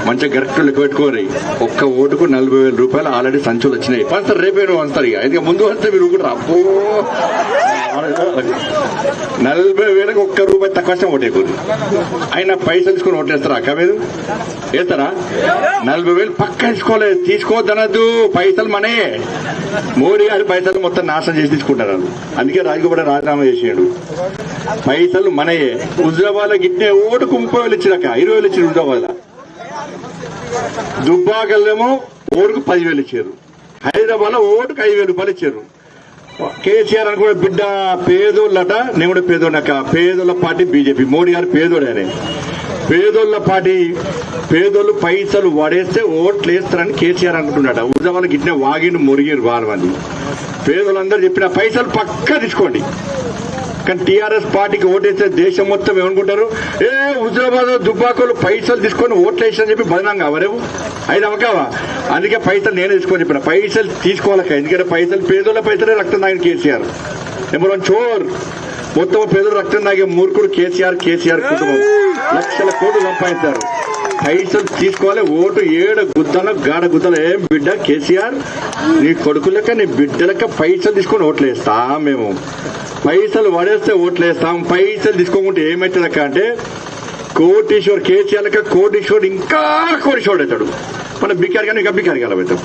మంచిగా కరెక్ట్ లెక్క పెట్టుకోరి. ఒక్క ఓటుకు 40,000 రూపాయలు ఆల్రెడీ సంచులు వచ్చినాయి. పంచుతారు, రేపే వస్తారు. ఇక అయితే ముందు వస్తే మీరు కూడా అబ్బో 40,000కి ఒక్క రూపాయి తక్కువ ఓటేకూరి. అయినా పైసలు తీసుకొని ఓట్లేస్తారా అక్క? మీరు వేస్తారా? 40,000 పక్క తీసుకోవద్దనద్దు. పైసలు మనే. మోడీ గారి పైసలు మొత్తం నాశనం చేసి తీసుకుంటారు. అందుకే రాజగోపాల్ రాజీనామా చేసాడు. పైసలు మనయే. హుజరాబాద్ గిట్టే ఓటుకు 30,000 ఇచ్చినాక 20,000 ఇచ్చారు. హుజరాబాద్ దుబ్బాకల్లేమో ఓటుకు 10,000 ఇచ్చారు. హైదరాబాద్ లో ఓటుకు 5,000 రూపాయలు ఇచ్చారు. కేసీఆర్ అని కూడా బిడ్డ పేదోళ్ళట. నేను కూడా పేదోళ్ళక. పేదోళ్ళ పార్టీ బీజేపీ. మోడీ గారు పేదోడే. అని పేదోళ్ళ పార్టీ. పేదోళ్ళు పైసలు వాడేస్తే ఓట్లు వేస్తారని కేసీఆర్ అనుకుంటున్నాడు. హుజరాబాద్ గిట్నే వాగిను మురిగిరు బాగా మంది. పేదోళ్ళందరూ చెప్పిన పైసలు పక్కా తీసుకోండి. కానీ టీఆర్ఎస్ పార్టీకి ఓటేస్తే దేశం మొత్తం ఏమనుకుంటారు? హుజరాబాద్ దుబ్బాకలు పైసలు తీసుకొని ఓట్లు వేసారని చెప్పి బదనాం కావరేవు. అయినా కావా? అందుకే పైసలు నేనే తీసుకొని చెప్పిన. పైసలు తీసుకోవాలక. ఎందుకంటే పైసలు పేదోళ్ళ పైసలే రక్తం తాగిన కేసీఆర్. నెంబర్ 1 చోర్. మొత్తం పేదలు రక్తం తాగే మూర్ఖుడు కేసీఆర్. కేసీఆర్ కుటుంబం లక్షల కోట్లు సంపాదించారు. పైసలు తీసుకోవాలి. ఓటు ఏడు గుద్దల గాడ గుద్దల. ఏం బిడ్డ కేసీఆర్, నీ కొడుకులక నీ బిడ్డలక పైసలు తీసుకొని ఓట్లు వేస్తా. మేము పైసలు పడేస్తే ఓట్లు వేస్తాం. పైసలు తీసుకోకుంటే ఏమవుతుందక్క అంటే కోటీశ్వర్. కేసీఆర్ లెక్క కోటీశ్వరుడు ఇంకా కోటీశ్వరుడు అవుతాడు. మన బికారి కానీ ఇంకా బికారి కలవుతాం.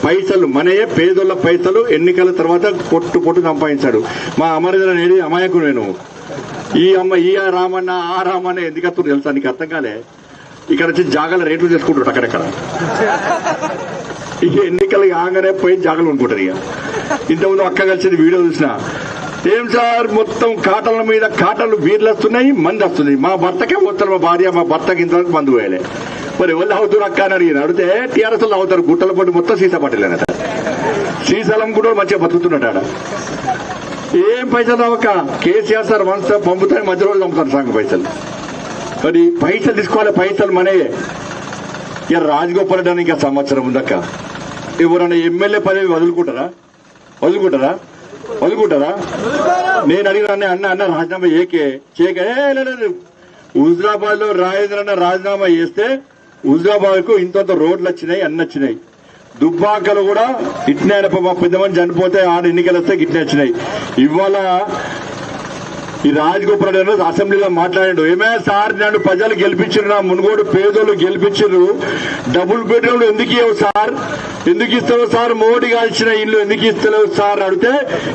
పైసలు మనయే. పేదోళ్ళ పైసలు ఎన్నికల తర్వాత పొట్టు సంపాదించాడు. మా అమరజన నేడి అమాయకుడు. నేను ఈ రామన్న ఆ రామన్న ఎందుకు వస్తుంది తెలుసా? నీకు అర్థం కాలే. ఇక్కడ వచ్చి జాగాల రేట్లు చేసుకుంటాడు అక్కడెక్కడ. ఇక ఎన్నికలు కాగానే పోయి జాగాలు కొనుక్కుంటారు. ఇక ఇంతకుముందు అక్క కలిసింది వీడియో చూసిన. ఏం సార్ మొత్తం కాటల మీద కాటలు బీర్లు వస్తున్నాయి, మంది వస్తుంది. మా భర్తకే పోతారు. మా భార్య మా భర్తకి ఇంతవరకు మందు పోయాలి. మరి ఎవరు అవుతారు అక్క అని అడిగిన. అడిగితే టీఆర్ఎస్ వాళ్ళు అవుతారు. గుట్టల పాటు మొత్తం సీసా పట్టలేనట. సీసాలం కూడా మంచిగా బతుకుతున్నట్టు ఆడ. ఏం పైసలు రావక్క? కేసీఆర్ సార్ మనసు పంపుతాయి, మధ్య రోజులు పంపుతారు సంఘ పైసలు. మరి పైసలు తీసుకోవాలి. పైసలు మనయే. ఇక రాజగోపాల్ రెడ్డి ఇంకా సంవత్సరం ఉందక్క. ఎవరన్నా ఎమ్మెల్యే పదవి వదులుకుంటారా? నేను అడిగిన అన్న రాజీనామా లేదు. హుజరాబాద్ లో రాజేంద్ర రాజీనామా చేస్తే హుజరాబాద్ కు ఇంత రోడ్లు వచ్చినాయి, అన్ని వచ్చినాయి. దుబ్బాకలు కూడా ఇట్నే పెద్దమంది చనిపోతే ఆడ ఎన్నికలు వస్తే ఇట్నే వచ్చినాయి. ఇవాళ ఈ రాజగోపాల్ రెడ్డి అసెంబ్లీలో మాట్లాడాడు. ఏమే సార్ నన్ను ప్రజలు గెలిపించారు, నా మునుగోడు పేదోళ్ళు గెలిపించారు. డబుల్ బెడ్రూమ్లు ఎందుకు ఇవ్వవు సార్? ఎందుకు ఇస్తావు సార్? మోడీ గారు ఇచ్చిన ఇల్లు ఎందుకు ఇస్తలేవు సార్ అడిగితే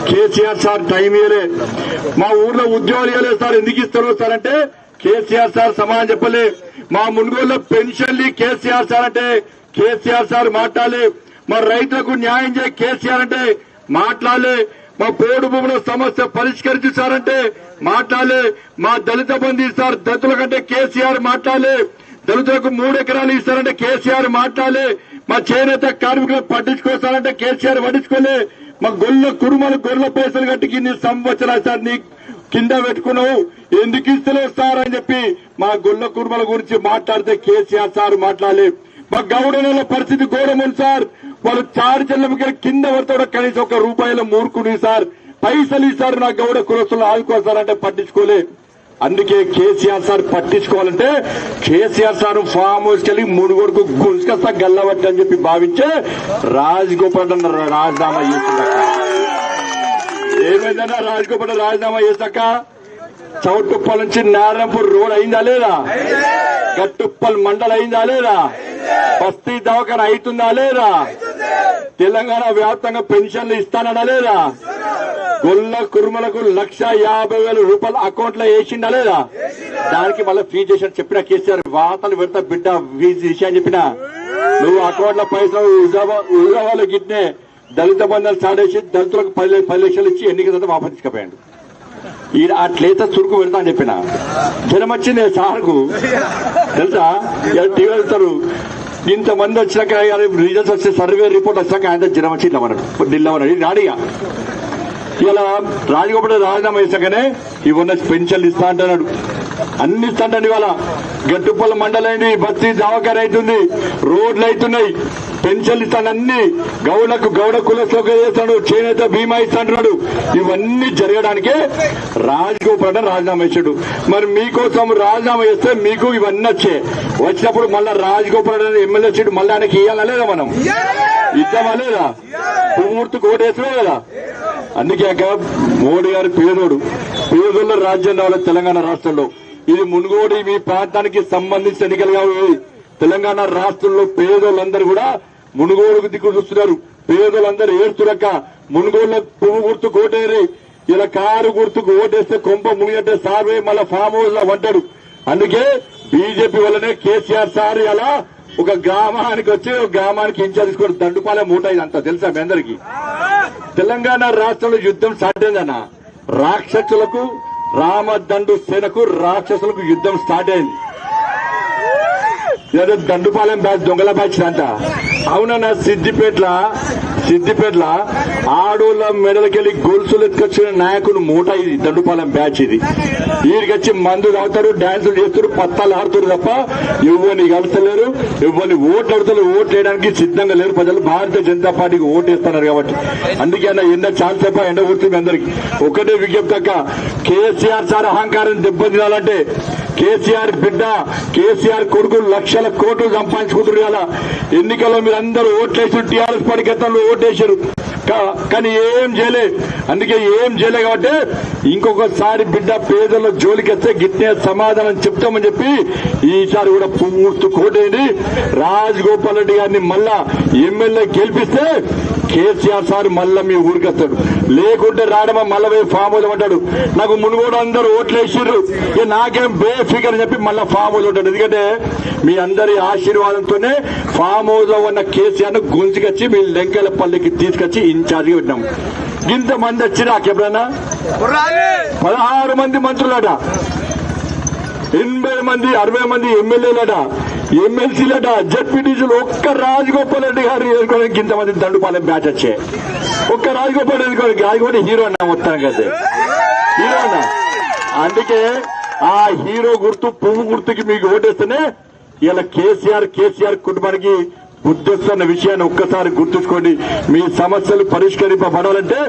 కేసీఆర్ సార్ టైం ఇవ్వలే. మా ఊర్లో ఉద్యోగాలు ఇవ్వలేదు సార్, ఎందుకు ఇస్తారు సార్ అంటే కేసీఆర్ సార్ సమాధానం చెప్పలే. మా మునుగోడులో పెన్షన్లు కేసీఆర్ సార్ అంటే కేసీఆర్ సార్ మాట్లాడాలి. మా రైతులకు న్యాయం చేయ కేసీఆర్ అంటే మాట్లాడాలి. మా పోడు భూముల సమస్య పరిష్కరించారంటే మాట్లాడాలి. మా దళిత బంధు ఇస్తారు దళితుల కంటే కేసీఆర్ మాట్లాడాలి. దళితులకు 3 ఎకరాలు ఇస్తారంటే కేసీఆర్ మాట్లాడాలి. మా చేనేత కార్మికులకు పట్టించుకోస్తారంటే కేసీఆర్ పట్టించుకోలే. మా గొర్రెల పైసలు కట్టి ఇన్ని సంవత్సరాలు సార్ నీ కింద పెట్టుకున్నావు, ఎందుకు ఇస్తలేవు సార్ అని చెప్పి మా గొల్ల కుర్మల గురించి మాట్లాడితే కేసీఆర్ సార్ మాట్లాడాలి. మా గౌడల పరిస్థితి ఘోరములు సార్. వాళ్ళు 4 చెల్లెల కింద పడతాడు. కనీసం ₹1 మూర్ఖుని సార్. పైసలు ఇస్తారు నా గౌడ కులస్తులు ఆదుకోసారంటే పట్టించుకోలే. అందుకే కేసీఆర్ సార్ పట్టించుకోవాలంటే కేసీఆర్ సార్ ఫామ్ హౌస్ కెళ్ళి మునుగోడుకు గుంజుకొస్తా గల్లబట్టి అని చెప్పి భావించే రాజగోపాల్ రాజీనామా చేసిందక్క. ఏమైందన్నా రాజగోపాల్ రాజీనామా చేశాక చౌటుప్పల్ నుంచి నారాయణపూర్ రోడ్ అయిందా లేదా? గట్టుప్పల్ మండల్ అయిందా లేదా? బస్తీ దవాఖాన అవుతుందా లేదా? తెలంగాణ వ్యాప్తంగా పెన్షన్లు ఇస్తానడా లేదా? గొల్ల కుర్మలకు 1,50,000 రూపాయలు అకౌంట్ లో వేసిండా లేదా? దానికి మళ్ళీ ఫీజు చేసి చెప్పిన కేసీఆర్ వాతలు పెడతా బిడ్డ ఫీజు చేసి అని చెప్పిన. నువ్వు అకౌంట్ లో పైసలు హుజరాబాద్ గిట్నే దళిత బంధాలు సాడేసి దళితులకు 10 లక్షలు ఇచ్చి ఎన్నికల తర్వాత వాపసు తీసుకుపోయాడు. అట్లయితే చురుకు పెడతా అని చెప్పిన. జనం వచ్చింది సార్కు తెలుసా? టీవీ వెళ్తారు. ఇంతమంది వచ్చినాక రిజల్ట్స్ వచ్చే సర్వే రిపోర్ట్ వచ్చాక ఆయన జనం వచ్చి ఇట్లా అన్నాడు, ఢిల్లీ అన్నాడు. రాడిగా ఇలా రాజగోపాల్ రాజీనామా చేశాకనే ఇవన్న పెన్షన్లు ఇస్తా అంటున్నాడు. అన్ని ఇస్తాండి. ఇవాళ గట్టుపల్ల మండలైంది, బస్తీ దవాఖాన అవుతుంది, రోడ్లు అవుతున్నాయి, పెన్షన్లు ఇస్తాను, అన్ని గౌడకు గౌడ కులస్తులకు చేస్తాడు, చేనేత బీమా ఇస్తాడు. ఇవన్నీ జరగడానికే రాజగోపాల్ రాజీనామా ఇచ్చాడు. మరి మీకోసం రాజీనామా చేస్తే మీకు ఇవన్నీ వచ్చినప్పుడు మళ్ళా రాజగోపాల్ ఎమ్మెల్యే సీటు మళ్ళీ ఆయనకి ఇవ్వాలా లేదా? మనం ఇద్దామా లేదా? పూర్తికి ఓటేసినా లేదా? అందుకే మోడీ గారు పేదోళ్ళ రాజ్యం రావాలి తెలంగాణ రాష్ట్రంలో. ఇది మునుగోడు మీ ప్రాంతానికి సంబంధించిన ఎన్నికలు కావు. తెలంగాణ రాష్ట్రంలో పేదోళ్ళందరూ కూడా మునుగోడుకు దిక్కు చూస్తున్నారు. పేదోళ్ళందరూ ఏడుతురక్క మునుగోడులో పువ్వు గుర్తుకు ఓటేరి, ఇలా కారు గుర్తుకు ఓటేస్తే కొంప ముగినట్టే సార్వే మళ్ళా ఫామ్ హౌస్ లో వంటాడు. అందుకే బీజేపీ వల్లనే కేసీఆర్ సార్ అలా ఒక గ్రామానికి వచ్చి ఒక గ్రామానికి ఇన్ఛార్జ్ కూడా దండుపాలెం మూట ఇదంతా తెలుసా మీ అందరికి? తెలంగాణ రాష్ట్రంలో యుద్ధం స్టార్ట్ అయిందన్న. రాక్షసులకు రామదండు సేనకు రాక్షసులకు యుద్ధం స్టార్ట్ అయింది. ఏదో దండుపాలెం బ్యాచ్ దొంగల బ్యాచ్ అంట. అవునన్నా, సిద్దిపేటల ఆడోళ్ళ మెడలకెళ్లి గొలుసులు ఎత్తుకొచ్చిన నాయకుడు మూట ఇది దండుపాలెం బ్యాచ్. ఇది వీడికొచ్చి మందు తాగుతారు, డాన్సులు చేస్తారు, పత్తాలు ఆడుతారు తప్ప ఎవరిని కలుస్తలేరు, ఎవరిని ఓట్లు ఆడుతారు. ఓట్లు వేయడానికి సిద్ధంగా లేరు ప్రజలు. భారతీయ జనతా పార్టీకి ఓటు వేస్తున్నారు కాబట్టి. అందుకే అన్న ఎండ ఛాన్స్ తప్ప ఎండ కూర్చుంది అందరికి. ఒకటే విజ్ఞప్తి అక్క, కేసీఆర్ సార్ అహంకారం దెబ్బతినాలంటే కేసీఆర్ బిడ్డ కేసీఆర్ కొడుకు లక్షల కోట్లు సంపాదించుకుంటారు కదా. ఎన్నికల్లో మీరు అందరూ ఓట్లేసి టీఆర్ఎస్ పార్టీ గతంలో ఓటేశారు, కానీ ఏం చేయలే. అందుకే ఏం చేయలే కాబట్టి ఇంకొకసారి బిడ్డ పేదల జోలికెత్తే గిట్టే సమాధానం చెప్తామని చెప్పి ఈసారి కూడా పూర్తి కోటేయండి. రాజగోపాల్ రెడ్డి గారిని మళ్ళా ఎమ్మెల్యే గెలిపిస్తే కేసీఆర్ సార్ మళ్ళా మీ ఊరికి వస్తాడు. లేకుంటే రావడమా మళ్ళా ఫామ్ హౌస్ పడ్డాడు. నాకు మునుగోడు అందరూ ఓట్లేసిర్రు, నాకేం బేఫికర్ అని చెప్పి మళ్ళా ఫామ్ హౌస్ ఉంటాడు. ఎందుకంటే మీ అందరి ఆశీర్వాదంతోనే ఫామ్ హౌస్ లో ఉన్న కేసీఆర్ ను గుంజుకొచ్చి మీ లెంకెలపల్లికి తీసుకొచ్చి ఇన్ఛార్జ్ గా పెట్టినాం. ఇంతమంది వచ్చి నాకు ఎప్పుడన్నా 16 మంది మంత్రులట, 80 మంది 60 మంది ఎమ్మెల్యేలట, ఎమ్మెల్సీలట, జడ్పీటీసీలు. ఒక్క రాజగోపాల్ రెడ్డి గారు వేసుకోవడానికి ఇంతమంది దండుపాలెం బ్యాచ్ వచ్చే. ఒక్క రాజగోపాల్ రెడ్డి గారికి అది కూడా హీరో అన్నా మొత్తం కదా, హీరో అన్నా. అందుకే ఆ హీరో గుర్తు పువ్వు గుర్తుకి మీకు ఓటేస్తేనే ఇలా కేసీఆర్ కుటుంబానికి బుద్ధిస్తున్న విషయాన్ని ఒక్కసారి గుర్తుంచుకోండి. మీ సమస్యలు పరిష్కరింపబడాలంటే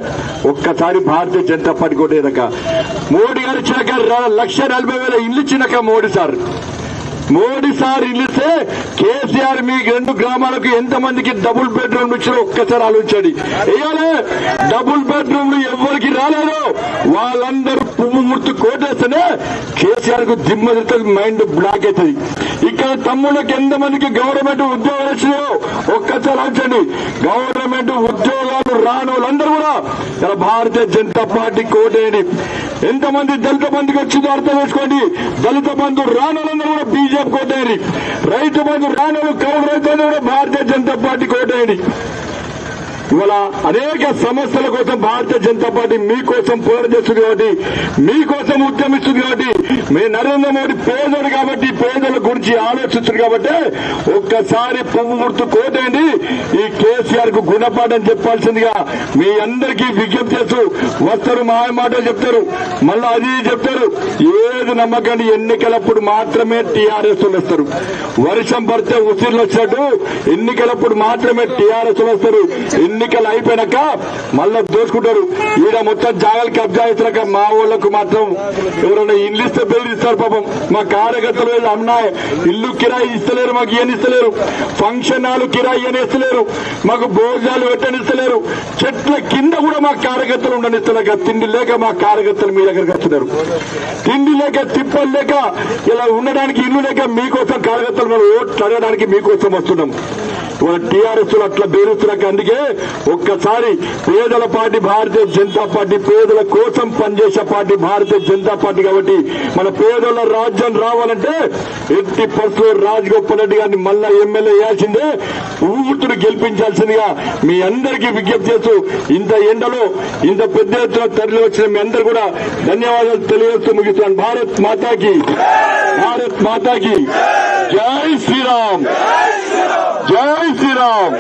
ఒక్కసారి భారతీయ జనతా పార్టీ కొట్టేదక. మోడీ గారు ఇచ్చినాక 1,40,000 ఇల్లు ఇచ్చినాక మోడీ సార్ ఇల్లు ఇస్తే కేసీఆర్ మీ 2 గ్రామాలకు ఎంతమందికి డబుల్ బెడ్రూమ్ ఇచ్చారో ఒక్కసారి ఆలోచించండి. ఇవాళ డబుల్ బెడ్రూమ్లు ఎవరికి రాలేదు, వాళ్ళందరూ పువ్వు గుర్తు కోటేస్తేనే కేసీఆర్ కు దిమ్మ మైండ్ బ్లాక్ అవుతుంది. ఇక్కడ తమ్ముళ్ళకి ఎంతమందికి గవర్నమెంట్ ఉద్యోగాలు వచ్చినాయో ఒక్కసారి ఆలోచించండి. గవర్నమెంట్ ఉద్యోగాలు రాని వాళ్ళందరూ కూడా ఇలా భారతీయ జనతా పార్టీ కోటేయండి. ఎంతమంది దళిత బంధుకి వచ్చిందో అర్థం చేసుకోండి. దళిత బంధు రాని వాళ్ళందరూ కూడా బీజేపీ కోటేయండి. రైతు బంధు రాని వాళ్ళు కౌలు రైతులు కూడా భారతీయ జనతా పార్టీ కోటేయండి. ఇవాళ అనేక సమస్యల కోసం భారతీయ జనతా పార్టీ మీకోసం పోరాటం చేస్తుంది కాబట్టి, మీకోసం ఉద్యమిస్తుంది కాబట్టి, మీ నరేంద్ర మోడీ పేదోడు కాబట్టి పేదల గురించి ఆలోచిస్తుంది కాబట్టి ఒక్కసారి పువ్వు గుర్తు కోటేయండి. ఈ కేసీఆర్ కు గుణపాఠం చెప్పాల్సిందిగా మీ అందరికీ విజ్ఞప్తి చేస్తూ వస్తారు. మాటలు చెప్తారు, మళ్ళా అది చెప్తారు. ఏది నమ్మకండి, ఎన్నికలప్పుడు మాత్రమే టీఆర్ఎస్ వస్తారు. వర్షం పడితే ఉసిర్లు వచ్చినట్టు ఎన్నికలప్పుడు మాత్రమే టీఆర్ఎస్ వస్తారు. ఎన్నికలు అయిపోయినాక మళ్ళా దోచుకుంటారు. ఈడ మొత్తం జాగాలు కబ్జా చేసినాక మా ఊళ్ళకు మాత్రం ఎవరైనా ఇల్లు ఇస్తే బెదిరిస్తారు. పాపం మా కార్యకర్తలు అన్నాయి, ఇల్లు కిరాయి ఇస్తలేరు, మాకు ఏం ఇస్తలేరు, ఫంక్షన్ హాలు కిరాయి అని ఇస్తలేరు, మాకు భోజనాలు పెట్టనిస్తలేరు, చెట్ల కింద కూడా మా కార్యకర్తలు ఉండనిస్తలేక, తిండి లేక మా కార్యకర్తలు మీ దగ్గరకు వస్తున్నారు. తిండి లేక, తిప్పలు లేక, ఇలా ఉండడానికి ఇల్లు లేక మీకోసం కార్యకర్తలు మనం ఓట్లు అడగడానికి మీకోసం వస్తున్నాం. వాళ్ళ టీఆర్ఎస్ అట్లా బెదిరిస్తున్నాక అందుకే ఒక్కసారి పేదల పార్టీ భారతీయ జనతా పార్టీ, పేదల కోసం పనిచేసే పార్టీ భారతీయ జనతా పార్టీ కాబట్టి మన పేదల రాజ్యం రావాలంటే ఎట్టి పరిస్థితుల్లో రాజగోపాల్ రెడ్డి గారిని మళ్ళా ఎమ్మెల్యే వేయాల్సిందే, ఊతుడు గెలిపించాల్సిందిగా మీ అందరికీ విజ్ఞప్తి చేస్తూ ఇంత ఎండలో ఇంత పెద్ద ఎత్తున తరలి వచ్చిన మీ అందరూ కూడా ధన్యవాదాలు తెలియజేస్తూ ముగిస్తున్నాను. భారత్ మాతాకి, భారత్ మాతాకి జై శ్రీరామ్, జై శ్రీరామ్.